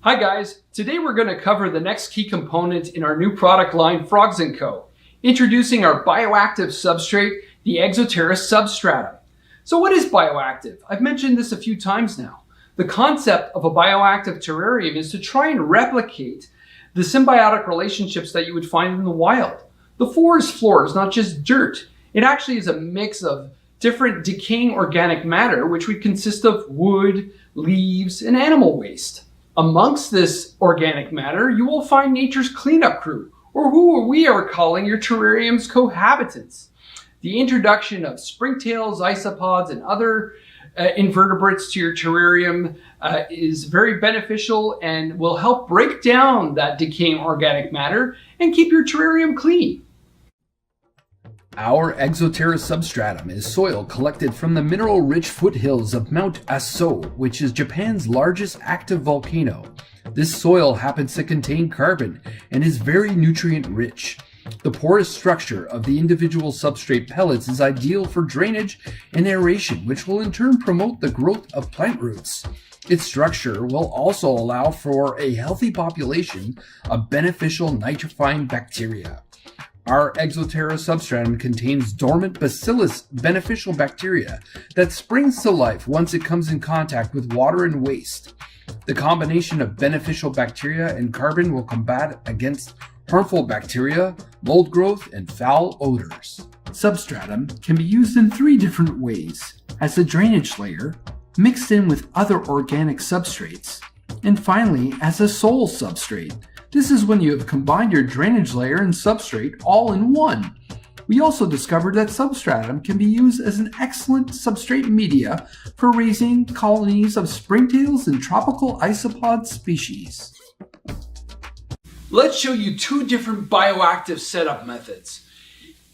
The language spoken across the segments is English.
Hi guys, today we're going to cover the next key component in our new product line, Frogs & Co. Introducing our bioactive substrate, the Exo Terra substratum. So what is bioactive? I've mentioned this a few times now. The concept of a bioactive terrarium is to try and replicate the symbiotic relationships that you would find in the wild. The floor is not just dirt. It actually is a mix of different decaying organic matter, which would consist of wood, leaves, and animal waste. Amongst this organic matter, you will find nature's cleanup crew, or who we are calling your terrarium's cohabitants. The introduction of springtails, isopods, and other invertebrates to your terrarium is very beneficial and will help break down that decaying organic matter and keep your terrarium clean. Our Exo Terra substratum is soil collected from the mineral-rich foothills of Mount Aso, which is Japan's largest active volcano. This soil happens to contain carbon and is very nutrient-rich. The porous structure of the individual substrate pellets is ideal for drainage and aeration, which will in turn promote the growth of plant roots. Its structure will also allow for a healthy population of beneficial nitrifying bacteria. Our Exo Terra substratum contains dormant bacillus beneficial bacteria that springs to life once it comes in contact with water and waste. The combination of beneficial bacteria and carbon will combat against harmful bacteria, mold growth, and foul odors. Substratum can be used in 3 different ways: as a drainage layer, mixed in with other organic substrates, and finally as a sole substrate. This is when you have combined your drainage layer and substrate all in one. We also discovered that substratum can be used as an excellent substrate media for raising colonies of springtails and tropical isopod species. Let's show you 2 different bioactive setup methods.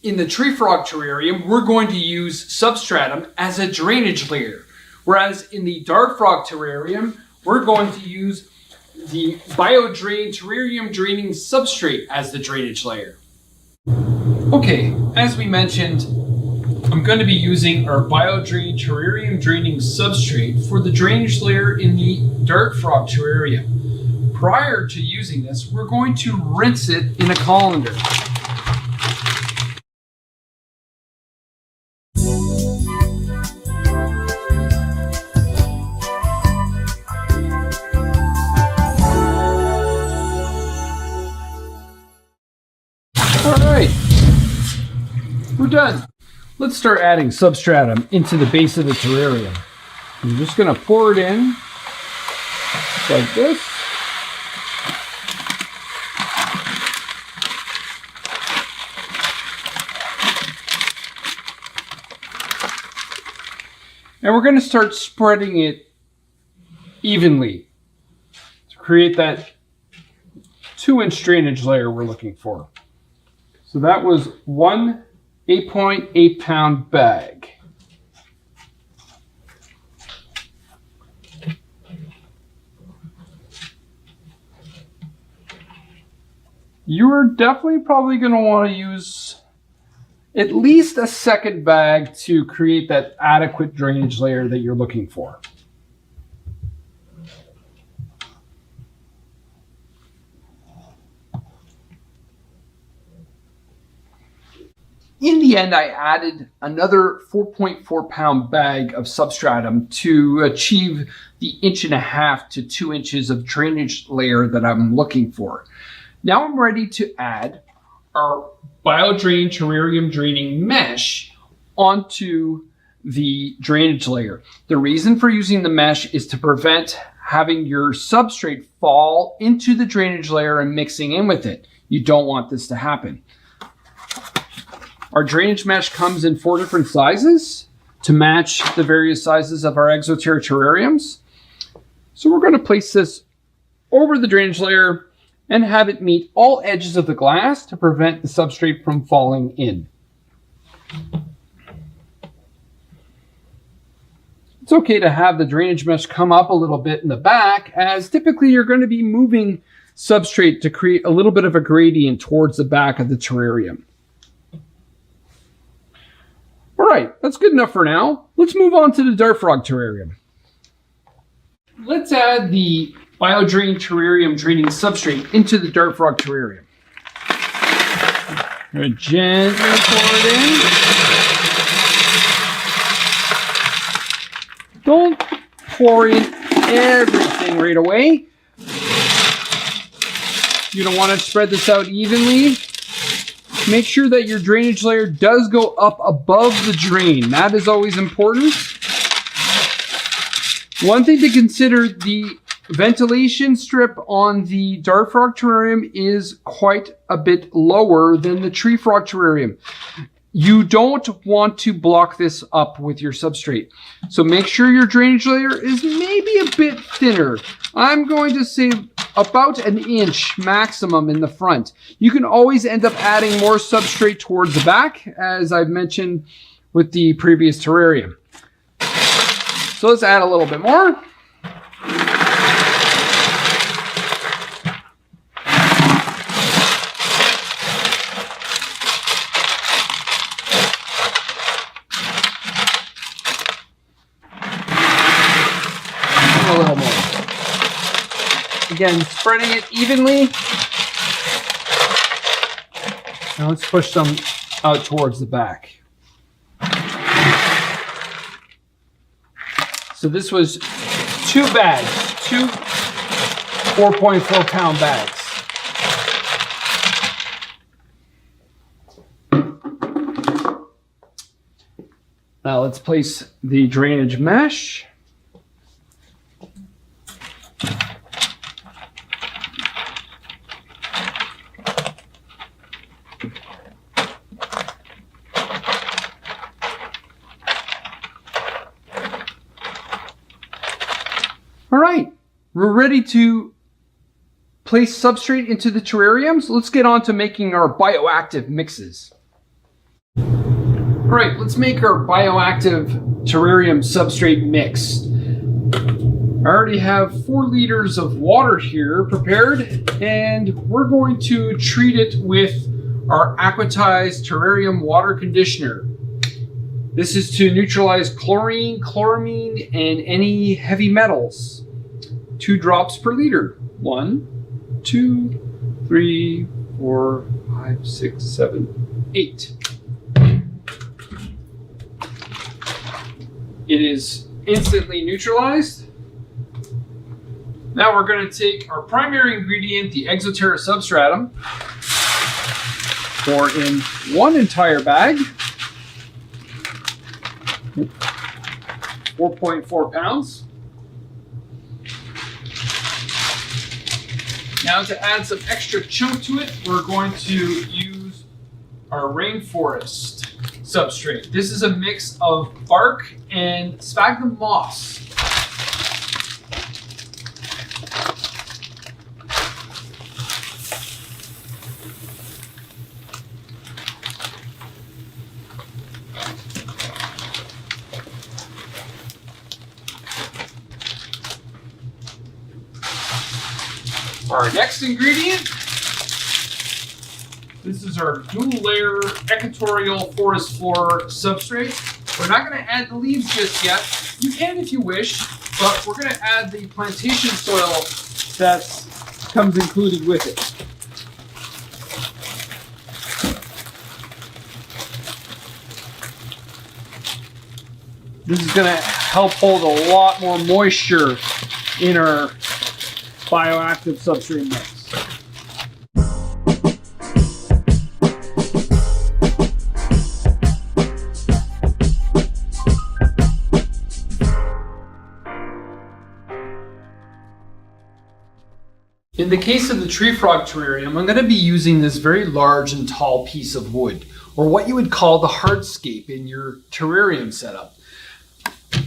In the tree frog terrarium, we're going to use substratum as a drainage layer, whereas in the dart frog terrarium, we're going to use the BioDrain terrarium draining substrate as the drainage layer. Okay, as we mentioned, I'm going to be using our BioDrain terrarium draining substrate for the drainage layer in the dart frog terrarium. Prior to using this, we're going to rinse it in a colander. Alright, we're done. Let's start adding substratum into the base of the terrarium. I'm just going to pour it in like this. And we're going to start spreading it evenly to create that 2-inch drainage layer we're looking for. So that was one 8.8 pound bag. You are definitely probably going to want to use at least a second bag to create that adequate drainage layer that you're looking for. In the end, I added another 4.4 pound bag of substratum to achieve the 1.5 to 2 inches of drainage layer that I'm looking for. Now I'm ready to add our BioDrain terrarium draining mesh onto the drainage layer. The reason for using the mesh is to prevent having your substrate fall into the drainage layer and mixing in with it. You don't want this to happen. Our drainage mesh comes in 4 different sizes to match the various sizes of our Exo Terra terrariums. So we're going to place this over the drainage layer and have it meet all edges of the glass to prevent the substrate from falling in. It's okay to have the drainage mesh come up a little bit in the back, as typically you're going to be moving substrate to create a little bit of a gradient towards the back of the terrarium. All right, that's good enough for now. Let's move on to the dart frog terrarium. Let's add the BioDrain terrarium draining substrate into the dart frog terrarium. I'm going to gently pour it in. Don't pour in everything right away. You don't want to spread this out evenly. Make sure that your drainage layer does go up above the drain. That is always important. One thing to consider, the ventilation strip on the dart frog terrarium is quite a bit lower than the tree frog terrarium. You don't want to block this up with your substrate. So make sure your drainage layer is maybe a bit thinner. I'm going to say about an inch maximum in the front. You can always end up adding more substrate towards the back, as I've mentioned with the previous terrarium. So let's add a little bit more. A little more. Again, spreading it evenly. Now let's push some out towards the back. So this was 2 bags, 2 4.4 pound bags. Now let's place the drainage mesh. All right, we're ready to place substrate into the terrariums. Let's get on to making our bioactive mixes. All right, let's make our bioactive terrarium substrate mix. I already have 4 liters of water here prepared, and we're going to treat it with our Acquari terrarium water conditioner. This is to neutralize chlorine, chloramine, and any heavy metals. 2 drops per liter. 1, 2, 3, 4, 5, 6, 7, 8. It is instantly neutralized. Now we're going to take our primary ingredient, the Exo Terra substratum, pour in 1 entire bag, 4.4 pounds. Now to add some extra chunk to it, we're going to use our rainforest substrate. This is a mix of bark and sphagnum moss. Our next ingredient, this is our dual layer equatorial forest floor substrate. We're not going to add the leaves just yet. You can if you wish, but we're going to add the plantation soil that comes included with it. This is going to help hold a lot more moisture in our bioactive substrate mix. In the case of the tree frog terrarium, I'm going to be using this very large and tall piece of wood, or what you would call the hardscape in your terrarium setup.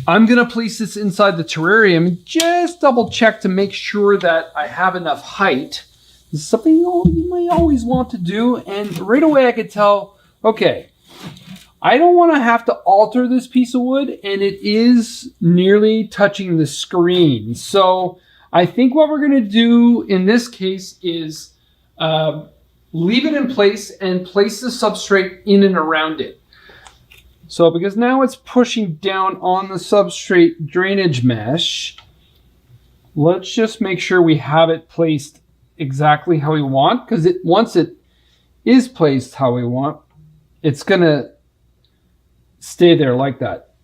I'm going to place this inside the terrarium, just double check to make sure that I have enough height. This is something you might always want to do, and right away I could tell, okay, I don't want to have to alter this piece of wood, and it is nearly touching the screen. So I think what we're going to do in this case is leave it in place and place the substrate in and around it. So because now it's pushing down on the substrate drainage mesh, let's just make sure we have it placed exactly how we want, because once it is placed how we want, it's going to stay there like that.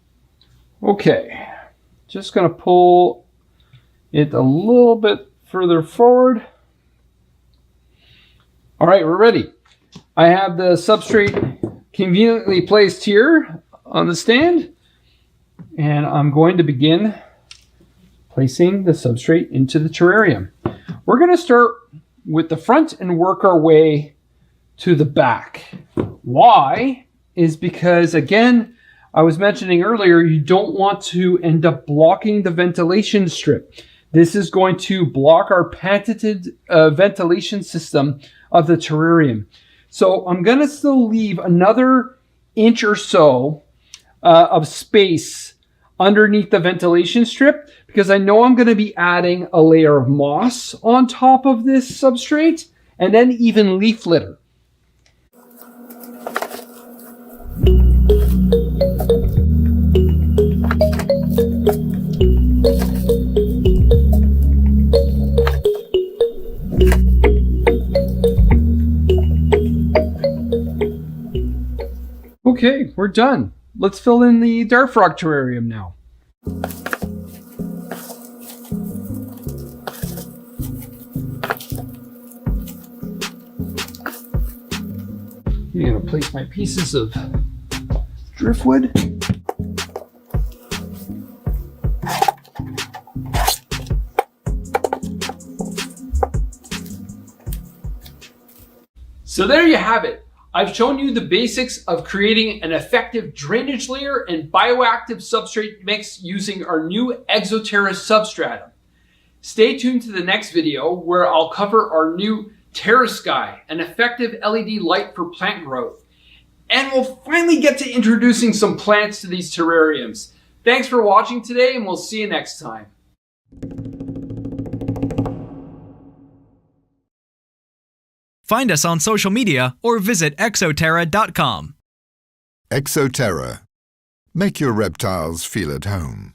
Okay, just going to pull it a little bit further forward. All right, we're ready. I have the substrate conveniently placed here on the stand, and I'm going to begin placing the substrate into the terrarium. We're going to start with the front and work our way to the back. Why? Is because, again, I was mentioning earlier, you don't want to end up blocking the ventilation strip. This is going to block our patented ventilation system of the terrarium. So I'm going to still leave another inch or so of space underneath the ventilation strip, because I know I'm going to be adding a layer of moss on top of this substrate, and then even leaf litter. Okay, we're done. Let's fill in the dart frog terrarium now. I'm going to place my pieces of driftwood. So there you have it. I've shown you the basics of creating an effective drainage layer and bioactive substrate mix using our new Exo Terra substratum. Stay tuned to the next video where I'll cover our new Terra Sky, an effective LED light for plant growth. And we'll finally get to introducing some plants to these terrariums. Thanks for watching today, and we'll see you next time. Find us on social media or visit exoterra.com. Exo Terra. Make your reptiles feel at home.